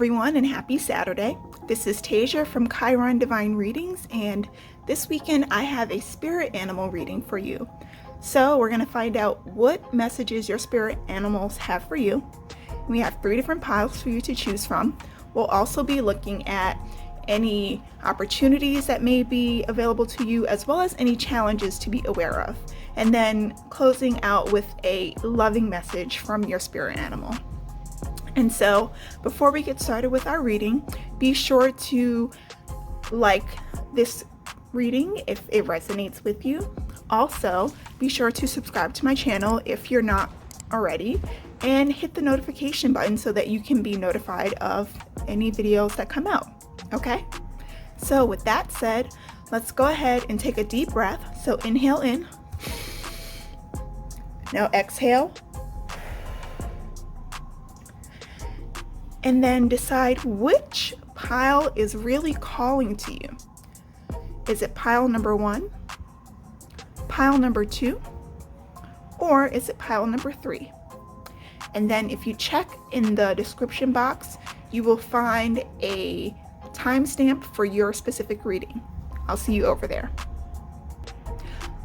everyone, and happy Saturday. This is Tasia from Chiron Divine Readings, and this weekend I have a spirit animal reading for you. So we're going to find out what messages your spirit animals have for you. We have 3 different piles for you to choose from. We'll also be looking at any opportunities that may be available to you, as well as any challenges to be aware of. And then closing out with a loving message from your spirit animal. And so before we get started with our reading, be sure to like this reading if it resonates with you. Also, be sure to subscribe to my channel if you're not already, and hit the notification button so that you can be notified of any videos that come out. Okay? So with that said, let's go ahead and take a deep breath. So inhale in. Now exhale. And then decide which pile is really calling to you. Is it pile number 1, pile number 2, or is it pile number 3? And then if you check in the description box, you will find a timestamp for your specific reading. I'll see you over there.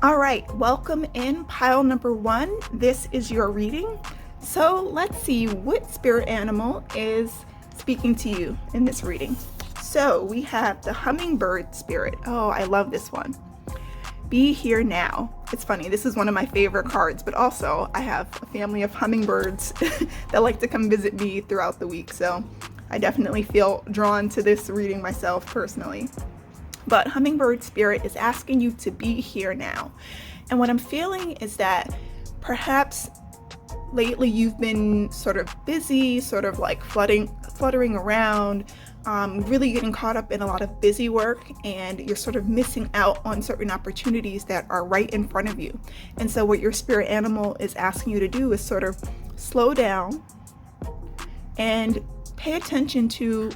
All right, welcome in pile number 1. This is your reading. So let's see what spirit animal is speaking to you in this reading. So we have the hummingbird spirit. Oh, I love this one. Be here now. It's funny, this is one of my favorite cards, but also I have a family of hummingbirds that like to come visit me throughout the week. So I definitely feel drawn to this reading myself personally. But hummingbird spirit is asking you to be here now. And what I'm feeling is that perhaps lately you've been sort of busy, sort of like fluttering around, really getting caught up in a lot of busy work, and you're sort of missing out on certain opportunities that are right in front of you. And so what your spirit animal is asking you to do is sort of slow down and pay attention to,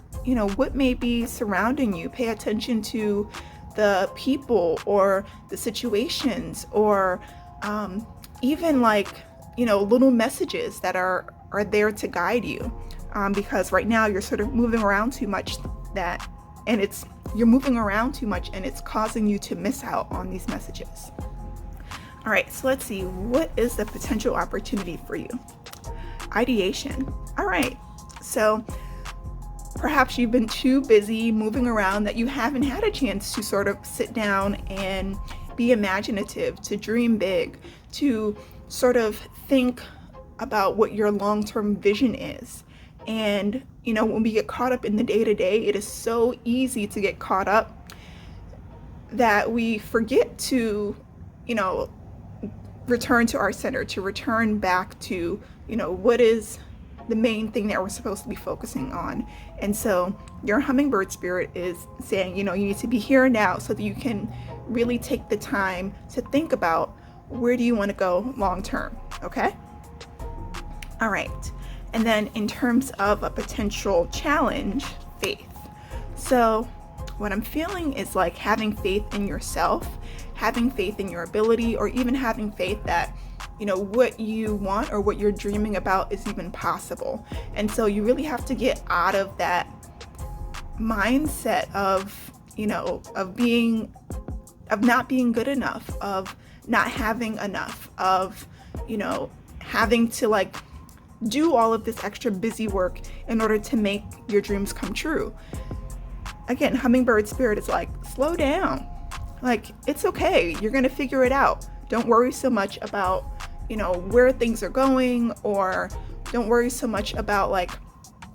what may be surrounding you. Pay attention to the people or the situations, or even like, little messages that are there to guide you. Because right now you're sort of moving around too much and it's causing you to miss out on these messages. All right, so let's see, what is the potential opportunity for you? Ideation. All right, so perhaps you've been too busy moving around that you haven't had a chance to sort of sit down and be imaginative, to dream big, to sort of think about what your long-term vision is. And when we get caught up in the day-to-day, it is so easy to get caught up that we forget to return to our center, to return back to what is the main thing that we're supposed to be focusing on. And so your hummingbird spirit is saying, you need to be here now so that you can really take the time to think about where do you want to go long term. Okay? All right. And then in terms of a potential challenge, faith. So what I'm feeling is like having faith in yourself, having faith in your ability, or even having faith that what you want or what you're dreaming about is even possible. And so you really have to get out of that mindset of not being good enough, of not having enough, of having to do all of this extra busy work in order to make your dreams come true. Again, hummingbird spirit is like, slow down. It's okay. You're going to figure it out. Don't worry so much about, where things are going, or don't worry so much about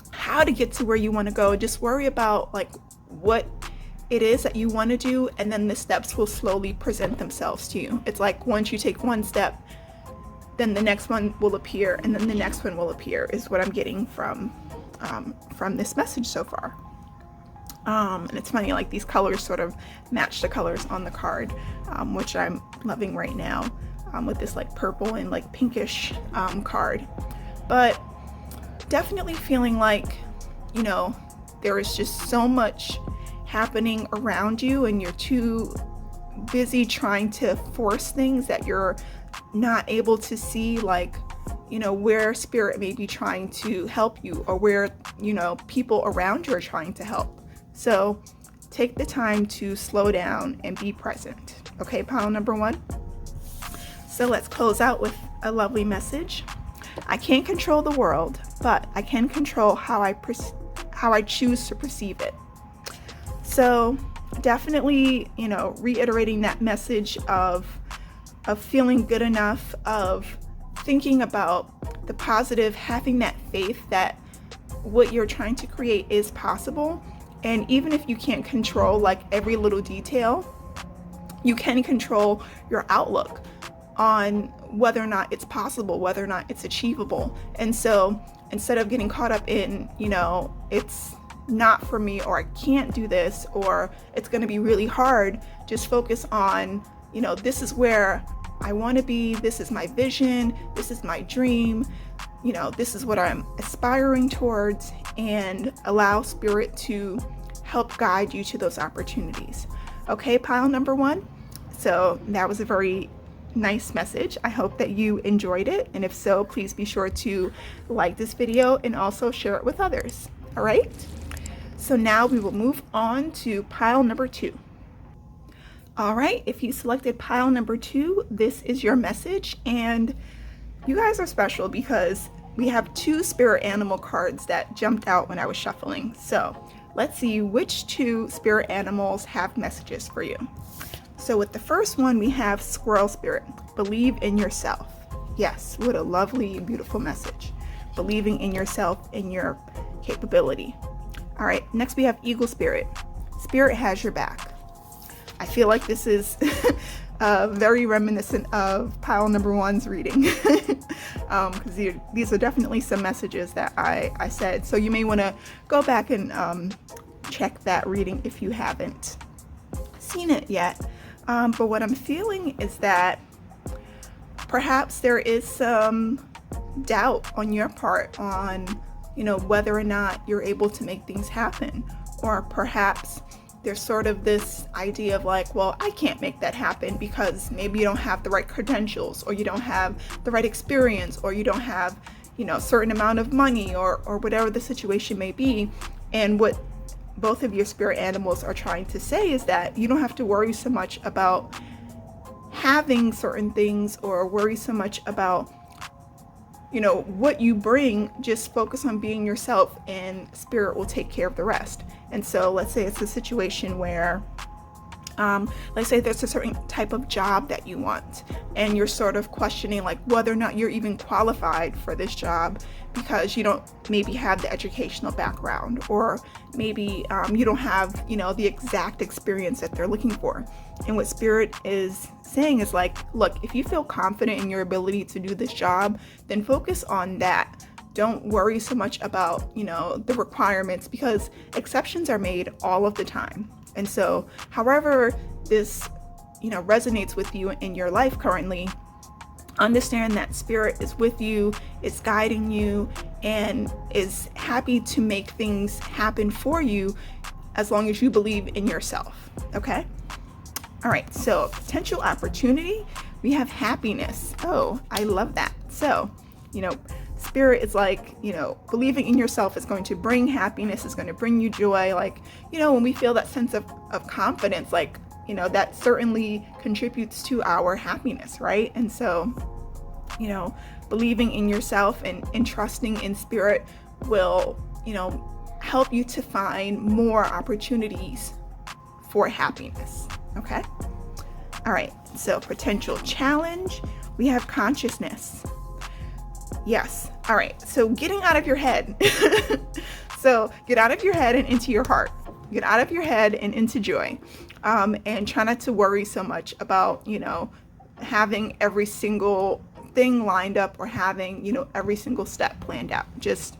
how to get to where you want to go. Just worry about what it is that you want to do, and then the steps will slowly present themselves to you. It's like once you take one step, then the next one will appear, and then the next one will appear, is what I'm getting from this message so far. And it's funny, these colors sort of match the colors on the card, which I'm loving right now, with this purple and pinkish card. But definitely feeling there is just so much happening around you, and you're too busy trying to force things that you're not able to see where spirit may be trying to help you, or where, people around you are trying to help. So take the time to slow down and be present. Okay, pile number 1. So let's close out with a lovely message. I can't control the world, but I can control how I choose to perceive it. So definitely, reiterating that message of feeling good enough, of thinking about the positive, having that faith that what you're trying to create is possible. And even if you can't control like every little detail, you can control your outlook on whether or not it's possible, whether or not it's achievable. And so instead of getting caught up in, it's not for me, or I can't do this, or it's going to be really hard, just focus on, this is where I want to be, this is my vision, this is my dream, this is what I'm aspiring towards, and allow spirit to help guide you to those opportunities. Okay, pile number 1. So that was a very nice message. I hope that you enjoyed it, and if so, please be sure to like this video and also share it with others. All right, so now we will move on to pile number 2. All right, if you selected pile number 2, this is your message, and you guys are special because we have 2 spirit animal cards that jumped out when I was shuffling. So let's see which 2 spirit animals have messages for you. So with the first one, we have Squirrel Spirit. Believe in yourself. Yes, what a lovely, beautiful message. Believing in yourself and your capability. All right, next we have Eagle Spirit. Spirit has your back. I feel like this is very reminiscent of pile number 1's reading, because these are definitely some messages that I said. So you may want to go back and check that reading if you haven't seen it yet. But what I'm feeling is that perhaps there is some doubt on your part on, whether or not you're able to make things happen. Or perhaps there's sort of this idea of like, well, I can't make that happen because maybe you don't have the right credentials, or you don't have the right experience, or you don't have, a certain amount of money, or whatever the situation may be. And what both of your spirit animals are trying to say is that you don't have to worry so much about having certain things, or worry so much about, what you bring. Just focus on being yourself, and spirit will take care of the rest. And so let's say it's a situation where, let's say there's a certain type of job that you want, and you're sort of questioning like whether or not you're even qualified for this job because you don't maybe have the educational background, or maybe you don't have, the exact experience that they're looking for. And what spirit is saying is like, look, if you feel confident in your ability to do this job, then focus on that. Don't worry so much about, the requirements, because exceptions are made all of the time. And so however this, resonates with you in your life currently, understand that spirit is with you, is guiding you, and is happy to make things happen for you as long as you believe in yourself. Okay? All right, so potential opportunity, we have happiness. Oh, I love that. So, spirit is like, believing in yourself is going to bring happiness, is going to bring you joy. Like, when we feel that sense of confidence, like, that certainly contributes to our happiness, right? And so, believing in yourself and trusting in spirit will, help you to find more opportunities for happiness. Okay? All right, so potential challenge, we have consciousness. Yes. All right. So getting out of your head. So get out of your head and into your heart. Get out of your head and into joy. And try not to worry so much about, having every single thing lined up, or having, every single step planned out. Just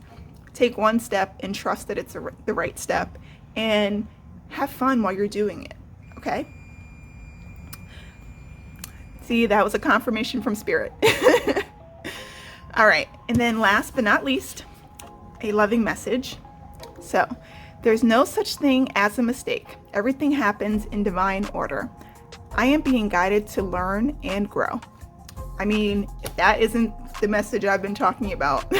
take one step and trust that it's the right step, and have fun while you're doing it. Okay? See, that was a confirmation from spirit. All right, and then last but not least, a loving message. So, there's no such thing as a mistake. Everything happens in divine order. I am being guided to learn and grow. I mean, if that isn't the message I've been talking about,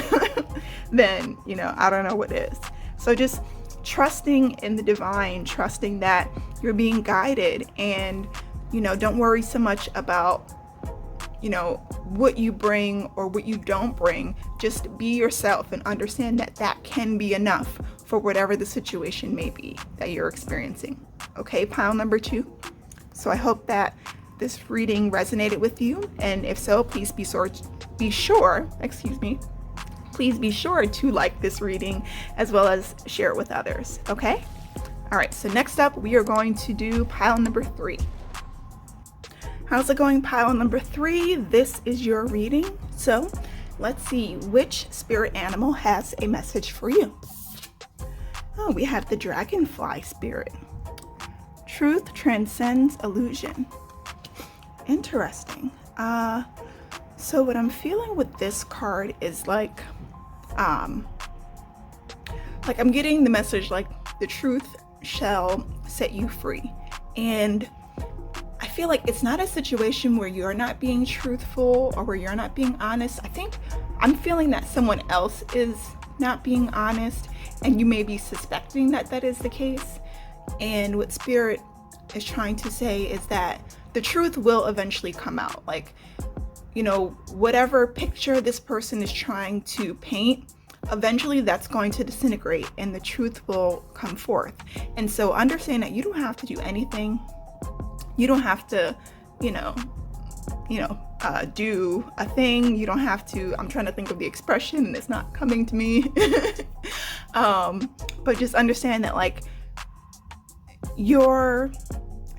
then, I don't know what is. So just trusting in the divine, trusting that you're being guided, and, don't worry so much about, what you bring or what you don't bring. Just be yourself and understand that that can be enough for whatever the situation may be that you're experiencing. Okay, pile number 2. So I hope that this reading resonated with you, and if so, please be sure to like this reading as well as share it with others. Okay? All right, so next up we are going to do pile number 3. How's it going, pile number 3? This is your reading. So let's see which spirit animal has a message for you. Oh, we have the dragonfly spirit. Truth transcends illusion. Interesting. So what I'm feeling with this card is like I'm getting the message like the truth shall set you free. And I feel like it's not a situation where you're not being truthful or where you're not being honest. I think I'm feeling that someone else is not being honest, and you may be suspecting that that is the case. And what Spirit is trying to say is that the truth will eventually come out. Like, whatever picture this person is trying to paint, eventually that's going to disintegrate and the truth will come forth. And so understand that you don't have to do anything. You don't have to, do a thing. You don't have to, I'm trying to think of the expression and it's not coming to me. But just understand that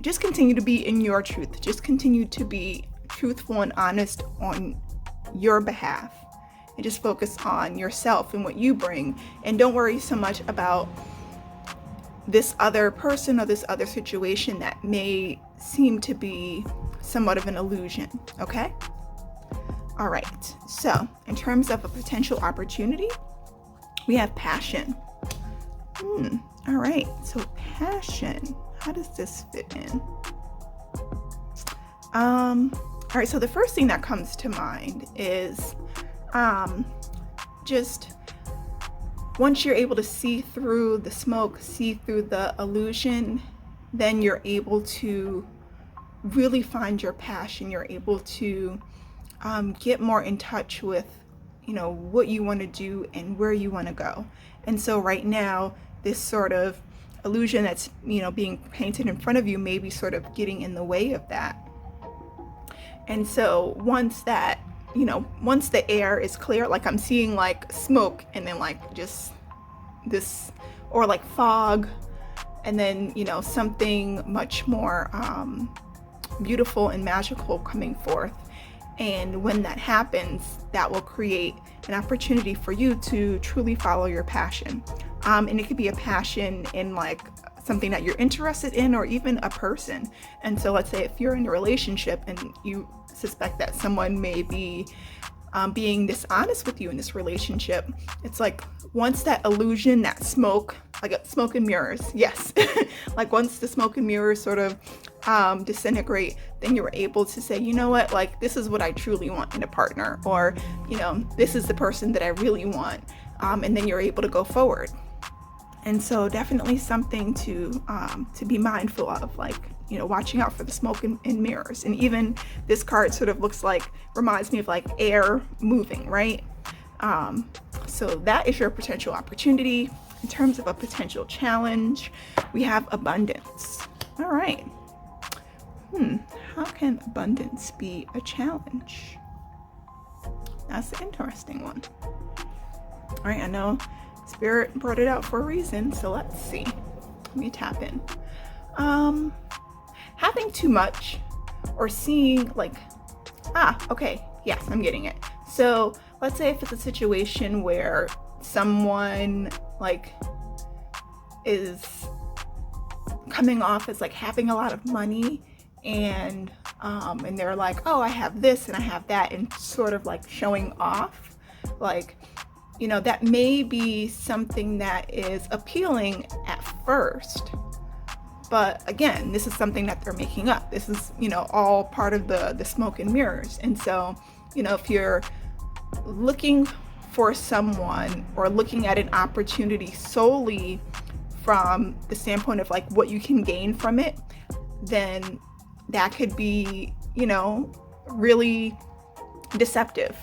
just continue to be in your truth. Just continue to be truthful and honest on your behalf. And just focus on yourself and what you bring. And don't worry so much about this other person or this other situation that may seem to be somewhat of an illusion. Okay? All right. So in terms of a potential opportunity, we have passion. All right. So passion. How does this fit in? All right. So the first thing that comes to mind is just once you're able to see through the smoke, see through the illusion, then you're able to really find your passion. You're able to get more in touch with, what you want to do and where you want to go. And so right now, this sort of illusion that's, being painted in front of you may be sort of getting in the way of that. And so once the air is clear, like I'm seeing like smoke and then like just this, or like fog, and then, something much more beautiful and magical coming forth. And when that happens, that will create an opportunity for you to truly follow your passion. And it could be a passion in like something that you're interested in, or even a person. And so let's say if you're in a relationship and you suspect that someone may be being dishonest with you in this relationship, it's like once that illusion, that smoke, like smoke and mirrors, yes, like once the smoke and mirrors sort of disintegrate, then you're able to say, you know what, like this is what I truly want in a partner, or this is the person that I really want, and then you're able to go forward. And so definitely something to be mindful of, like, watching out for the smoke and mirrors. And even this card sort of reminds me of like air moving, right? So that is your potential opportunity. In terms of a potential challenge, we have abundance. All right. How can abundance be a challenge? That's an interesting one. All right, I know Spirit brought it out for a reason, so let's see. Let me tap in. Having too much, or seeing like, okay, yes, I'm getting it. So let's say if it's a situation where someone like is coming off as like having a lot of money, and they're like, oh, I have this and I have that, and sort of like showing off, like, that may be something that is appealing at first. But again, this is something that they're making up. This is, all part of the smoke and mirrors. And so, if you're looking for someone or looking at an opportunity solely from the standpoint of like what you can gain from it, then that could be, really deceptive.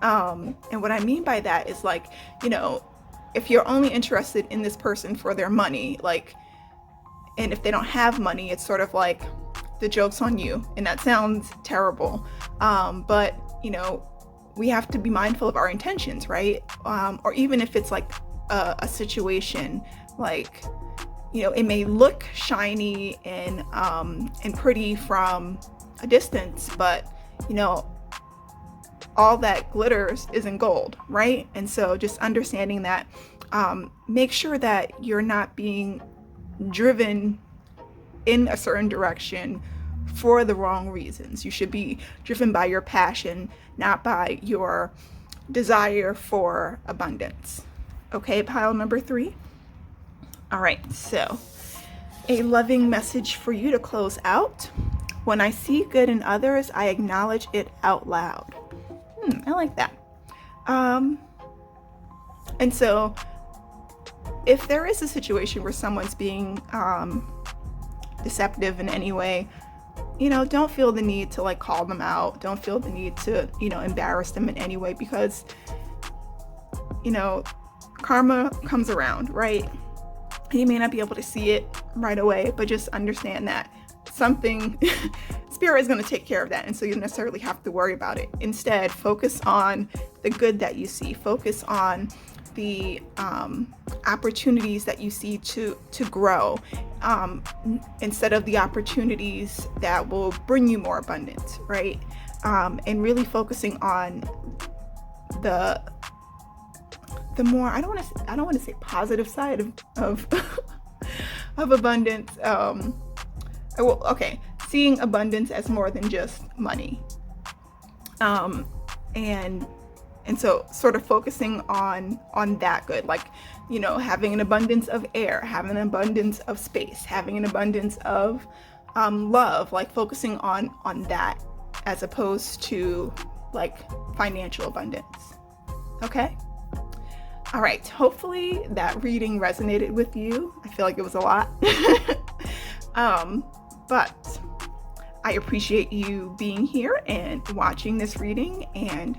And what I mean by that is like, if you're only interested in this person for their money, like, and if they don't have money, it's sort of like the joke's on you. And that sounds terrible. But, we have to be mindful of our intentions, right? Or even if it's like a situation like, it may look shiny and pretty from a distance, but, all that glitters isn't gold, right? And so just understanding that, make sure that you're not being driven in a certain direction for the wrong reasons. You should be driven by your passion, not by your desire for abundance. Okay, pile number 3. All right, so a loving message for you to close out. When I see good in others, I acknowledge it out loud. I like that. And so if there is a situation where someone's being deceptive in any way, don't feel the need to like call them out. Don't feel the need to, embarrass them in any way, because, karma comes around, right? You may not be able to see it right away, but just understand that something, spirit is going to take care of that. And so you don't necessarily have to worry about it. Instead, focus on the good that you see. Focus on the opportunities that you see to grow, instead of the opportunities that will bring you more abundance, right? And really focusing on the more, I don't want to say positive side of of abundance. Seeing abundance as more than just money, and so sort of focusing on that good, like, having an abundance of air, having an abundance of space, having an abundance of love, like focusing on that as opposed to like financial abundance. Okay. All right. Hopefully that reading resonated with you. I feel like it was a lot. But I appreciate you being here and watching this reading. And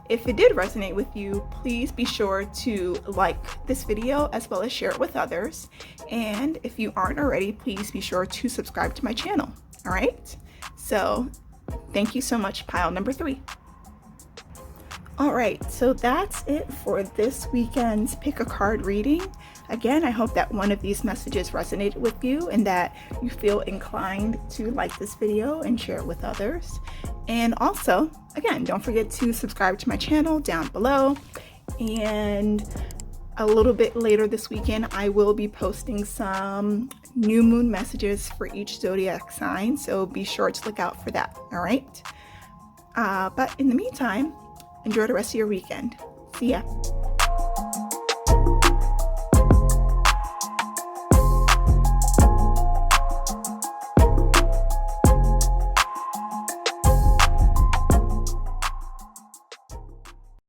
if it did resonate with you, please be sure to like this video as well as share it with others. And if you aren't already, please be sure to subscribe to my channel. All right. So thank you so much, pile number 3. All right, so that's it for this weekend's Pick a Card reading. Again, I hope that one of these messages resonated with you and that you feel inclined to like this video and share it with others. And also, again, don't forget to subscribe to my channel down below. And a little bit later this weekend, I will be posting some new moon messages for each zodiac sign, so be sure to look out for that, all right? But in the meantime, enjoy the rest of your weekend. See ya.